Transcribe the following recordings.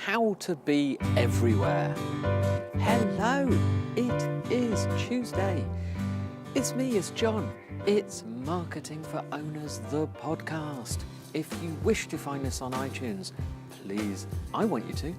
How to be everywhere. Hello, it is Tuesday. It's me, it's John. It's Marketing for Owners, the podcast. If you wish to find us on iTunes, please, I want you to,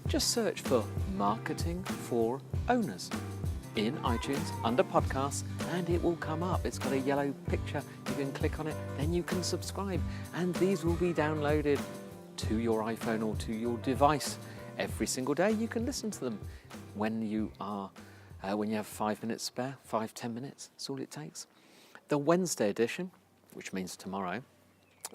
just search for Marketing for Owners in iTunes under podcasts and it will come up. It's got a yellow picture. You can click on it, then you can subscribe and these will be downloaded to your iPhone or to your device every single day. You can listen to them when you have 5 minutes spare, 5-10 minutes, that's all it takes. The Wednesday edition, which means tomorrow,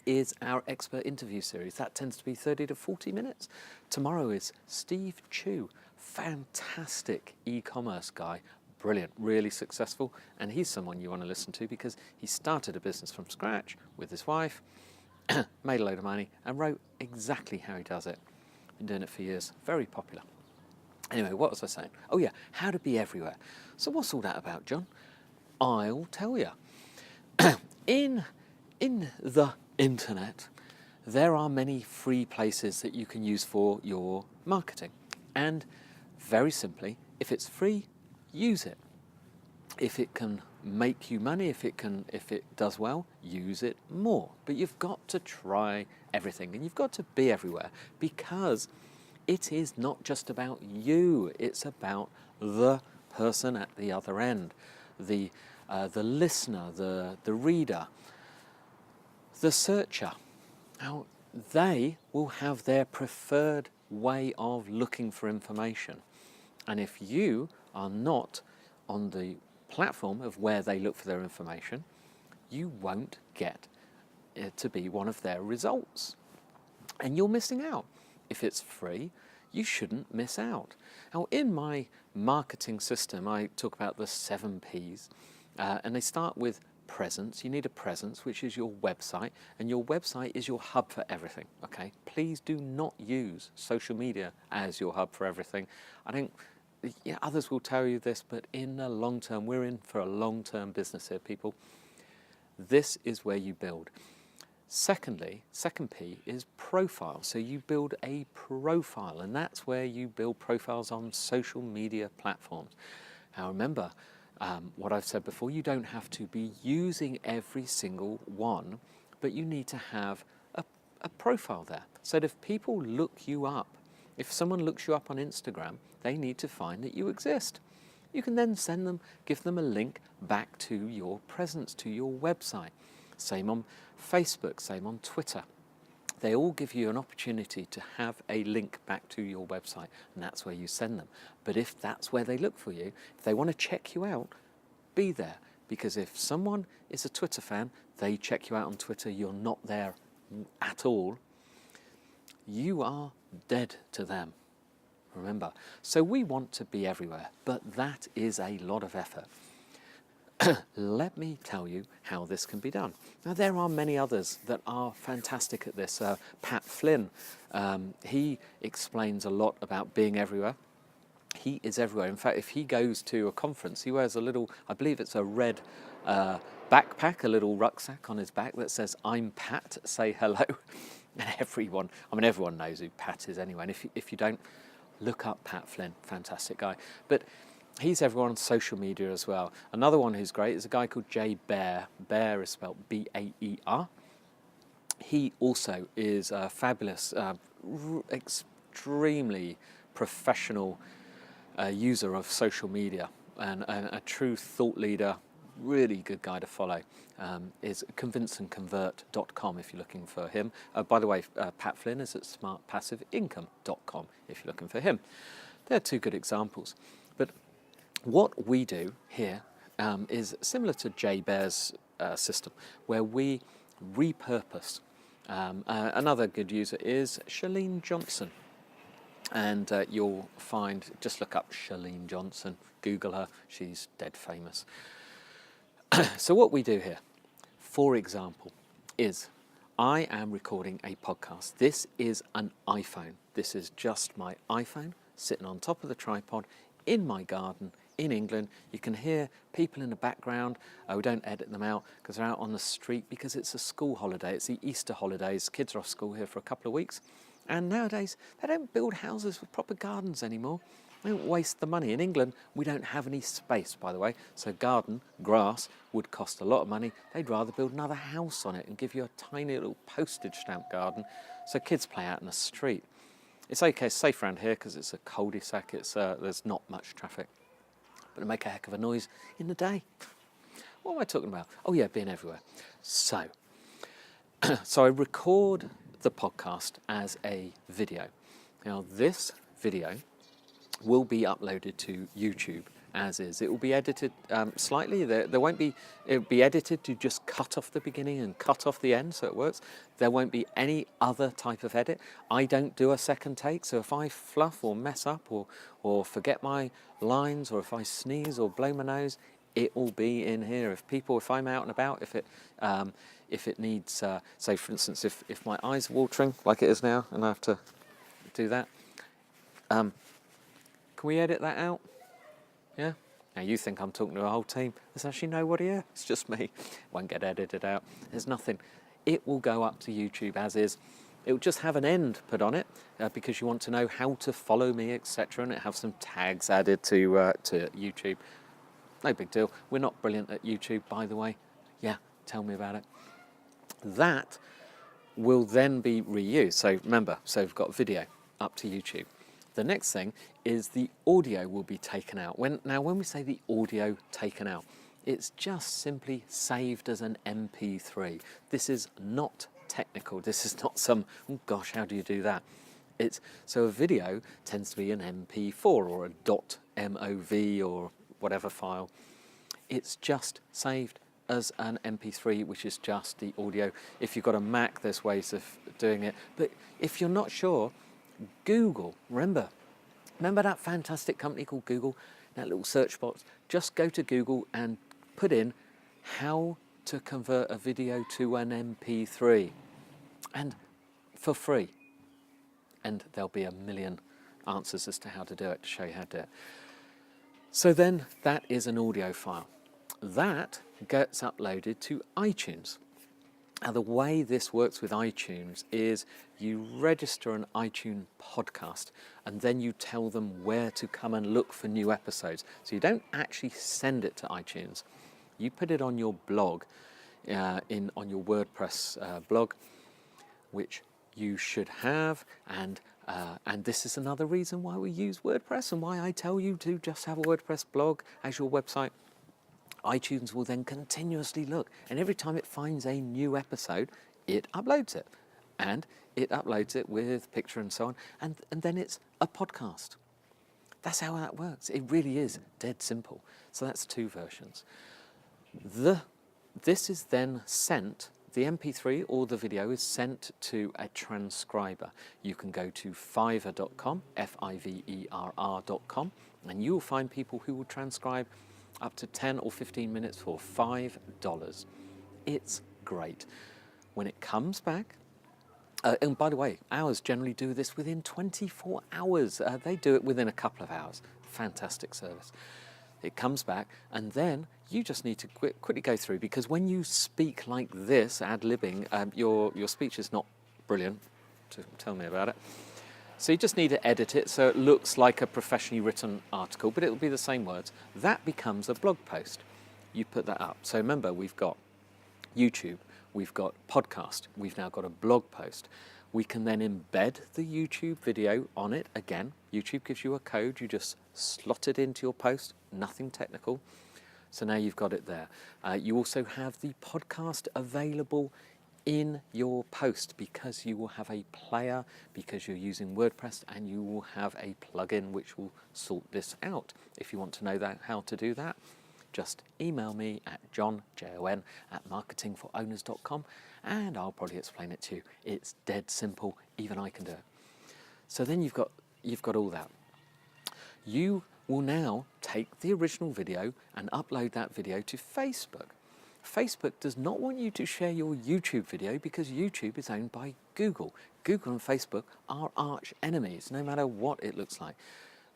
is our expert interview series. That tends to be 30 to 40 minutes. Tomorrow is Steve Chu, fantastic e-commerce guy, brilliant, really successful, and he's someone you want to listen to because he started a business from scratch with his wife, made a load of money, and wrote exactly how he does it. Been doing it for years, very popular. Anyway, what was I saying? Oh yeah, how to be everywhere. So what's all that about, John? I'll tell you. In the internet, there are many free places that you can use for your marketing. And very simply, if it's free, use it. If it can make you money, if it does well, use it more. But you've got to try everything and you've got to be everywhere because it is not just about you, it's about the person at the other end, the listener, the reader, the searcher. Now, they will have their preferred way of looking for information. And if you are not on the platform of where they look for their information, you won't get it to be one of their results. And you're missing out. If it's free, you shouldn't miss out. Now, in my marketing system, I talk about the 7 Ps, and they start with presence. You need a presence, which is your website, and your website is your hub for everything, okay? Please do not use social media as your hub for everything. Others will tell you this, but in the long term, we're in for a long-term business here, people. This is where you build. Secondly, second P is profile. So you build a profile, and that's where you build profiles on social media platforms. Now remember, what I've said before, you don't have to be using every single one, but you need to have a profile there. So that if people look you up, if someone looks you up on Instagram, they need to find that you exist. You can then give them a link back to your presence, to your website. Same on Facebook, same on Twitter. They all give you an opportunity to have a link back to your website, and that's where you send them. But if that's where they look for you, if they want to check you out, be there. Because if someone is a Twitter fan, they check you out on Twitter, you're not there at all, you are dead to them. Remember, so we want to be everywhere, but that is a lot of effort. Let me tell you how this can be done. Now, there are many others that are fantastic at this. Pat Flynn, he explains a lot about being everywhere. He is everywhere. In fact, if he goes to a conference, he wears a little, I believe it's a red backpack, a little rucksack on his back that says, "I'm Pat, say hello." And everyone knows who Pat is anyway. And if you don't, look up Pat Flynn, fantastic guy. But he's everywhere on social media as well. Another one who's great is a guy called Jay Baer. Baer is spelled B-A-E-R. He also is a fabulous, extremely professional user of social media and a true thought leader, really good guy to follow. Is convinceandconvert.com if you're looking for him. By the way, Pat Flynn is at smartpassiveincome.com if you're looking for him. They're 2 good examples. But what we do here is similar to Jay Baer's system, where we repurpose. Another good user is Chalene Johnson. And you'll find, just look up Chalene Johnson, Google her, she's dead famous. So what we do here, for example, is I am recording a podcast. This is an iPhone. This is just my iPhone sitting on top of the tripod in my garden in England. You can hear people in the background. We don't edit them out because they're out on the street because it's a school holiday. It's the Easter holidays. Kids are off school here for a couple of weeks. And nowadays, they don't build houses with proper gardens anymore. They don't waste the money. In England, we don't have any space, by the way. So grass would cost a lot of money. They'd rather build another house on it and give you a tiny little postage stamp garden so kids play out in the street. It's okay, it's safe around here because it's a cul-de-sac. There's not much traffic. But it make a heck of a noise in the day. What am I talking about? Oh yeah, being everywhere. So I record the podcast as a video. Now this video will be uploaded to YouTube as is. It will be edited slightly. There won't be. It will be edited to just cut off the beginning and cut off the end, so it works. There won't be any other type of edit. I don't do a second take, so if I fluff or mess up or forget my lines, or if I sneeze or blow my nose, it will be in here. If I'm out and about, if it needs, say for instance, if my eyes are watering like it is now, and I have to do that, can we edit that out? Yeah? Now you think I'm talking to a whole team. There's actually nobody here. It's just me. Won't get edited out. There's nothing. It will go up to YouTube as is. It will just have an end put on it because you want to know how to follow me, etc. And it have some tags added to YouTube. No big deal. We're not brilliant at YouTube, by the way. Yeah, tell me about it. That will then be reused. So remember, we've got video up to YouTube. The next thing is the audio will be taken out. When we say the audio taken out, it's just simply saved as an MP3. This is not technical. This is not some, oh gosh, how do you do that? So a video tends to be an MP4 or a .mov or whatever file. It's just saved as an MP3, which is just the audio. If you've got a Mac, there's ways of doing it. But if you're not sure, Google, remember that fantastic company called Google, that little search box? Just go to Google and put in how to convert a video to an MP3, and for free. And there'll be a million answers as to how to do it, to show you how to do it. So then that is an audio file. That gets uploaded to iTunes. Now, the way this works with iTunes is you register an iTunes podcast and then you tell them where to come and look for new episodes. So you don't actually send it to iTunes. You put it on your blog, on your WordPress blog, which you should have. And this is another reason why we use WordPress and why I tell you to just have a WordPress blog as your website. iTunes will then continuously look, and every time it finds a new episode, it uploads it. And it uploads it with picture and so on, and then it's a podcast. That's how that works. It really is dead simple. So that's 2 versions. This is then sent, the MP3 or the video is sent to a transcriber. You can go to fiverr.com, fiverr.com, and you'll find people who will transcribe up to 10 or 15 minutes for $5. It's great. When it comes back, and by the way, ours generally do this within 24 hours. They do it within a couple of hours. Fantastic service. It comes back, and then you just need to quickly go through, because when you speak like this, ad-libbing, your speech is not brilliant. Tell me about it. So you just need to edit it so it looks like a professionally written article, but it'll be the same words. That becomes a blog post. You put that up. So remember, we've got YouTube, we've got podcast, we've now got a blog post. We can then embed the YouTube video on it. Again, YouTube gives you a code, you just slot it into your post, nothing technical. So now you've got it there. You also have the podcast available in your post, because you will have a player, because you're using WordPress, and you will have a plugin which will sort this out. If you want to know how to do that, just email me at john@marketingforowners.com, and I'll probably explain it to you. It's dead simple. Even I can do it. So then you've got all that. You will now take the original video and upload that video to Facebook. Facebook does not want you to share your YouTube video because YouTube is owned by Google. Google and Facebook are arch enemies, no matter what it looks like.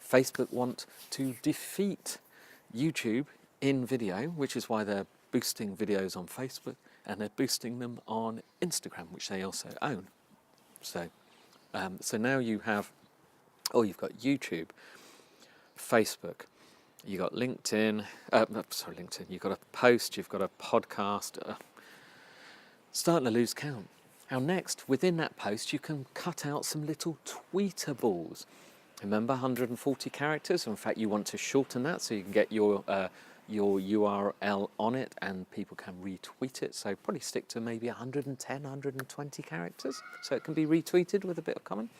Facebook want to defeat YouTube in video, which is why they're boosting videos on Facebook, and they're boosting them on Instagram, which they also own. So So now you have, you've got YouTube, Facebook, you've got LinkedIn, you've got a post, you've got a podcast, starting to lose count. Now next, within that post, you can cut out some little tweetables. Remember, 140 characters. In fact, you want to shorten that so you can get your URL on it and people can retweet it. So probably stick to maybe 110, 120 characters so it can be retweeted with a bit of comment.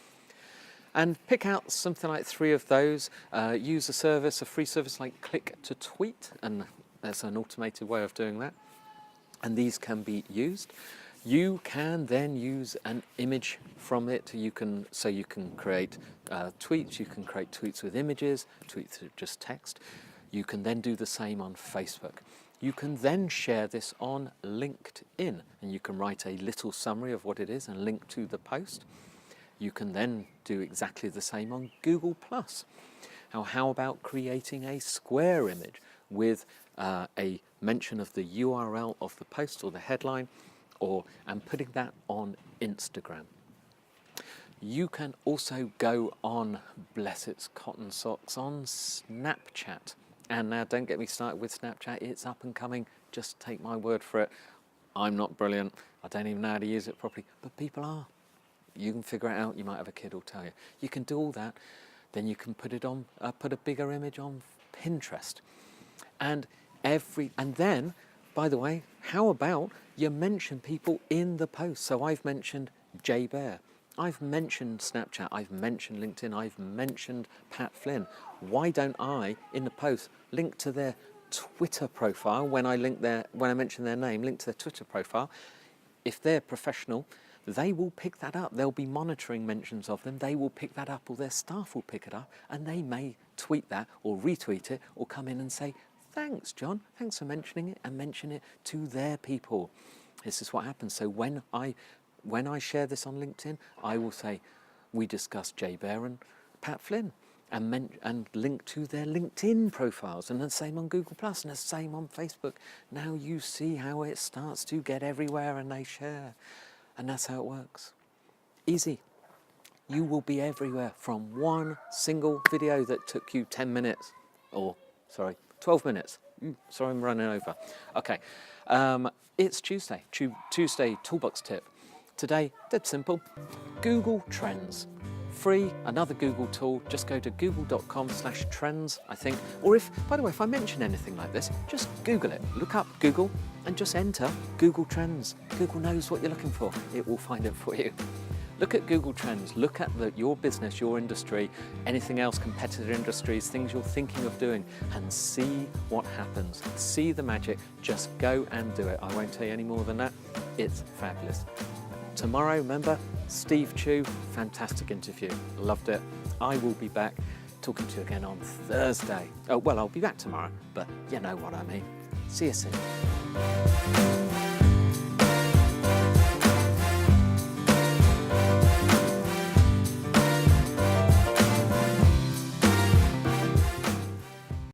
And pick out something like 3 of those. Use a free service like Click to Tweet, and there's an automated way of doing that. And these can be used. You can then use an image from it. You can create tweets. You can create tweets with images, tweets with just text. You can then do the same on Facebook. You can then share this on LinkedIn, and you can write a little summary of what it is and link to the post. You can then do exactly the same on Google+. Now, how about creating a square image with a mention of the URL of the post or the headline, and putting that on Instagram? You can also go on, bless its cotton socks, on Snapchat. And now don't get me started with Snapchat, it's up and coming, just take my word for it. I'm not brilliant, I don't even know how to use it properly, but people are. You can figure it out, you might have a kid who'll tell you. You can do all that, then you can put it on, put a bigger image on Pinterest. And then, by the way, how about you mention people in the post? So I've mentioned Jay Baer, I've mentioned Snapchat, I've mentioned LinkedIn, I've mentioned Pat Flynn. Why don't I, in the post, link to their Twitter profile when I mention their name, link to their Twitter profile? If they're professional, they will pick that up. They'll be monitoring mentions of them. They will pick that up, or their staff will pick it up, and they may tweet that or retweet it or come in and say, thanks, John, thanks for mentioning it, and mention it to their people. This is what happens. So when I share this on LinkedIn, I will say, we discussed Jay Baer and Pat Flynn, and link to their LinkedIn profiles, and the same on Google+, and the same on Facebook. Now you see how it starts to get everywhere and they share. And that's how it works. Easy. You will be everywhere from one single video that took you 10 minutes, 12 minutes. Sorry, I'm running over. Okay, it's Tuesday. Tuesday Toolbox tip. Today, dead simple, Google Trends. Free, another Google tool. Just go to google.com/trends, I think. Or by the way, if I mention anything like this, just Google it. Look up Google and just enter Google Trends. Google knows what you're looking for. It will find it for you. Look at Google Trends. Look at your business, your industry, anything else, competitor industries, things you're thinking of doing, and see what happens. See the magic. Just go and do it. I won't tell you any more than that. It's fabulous. Tomorrow, remember, Steve Chu, fantastic interview, loved it. I will be back talking to you again on Thursday. Oh, well, I'll be back tomorrow, but you know what I mean. See you soon.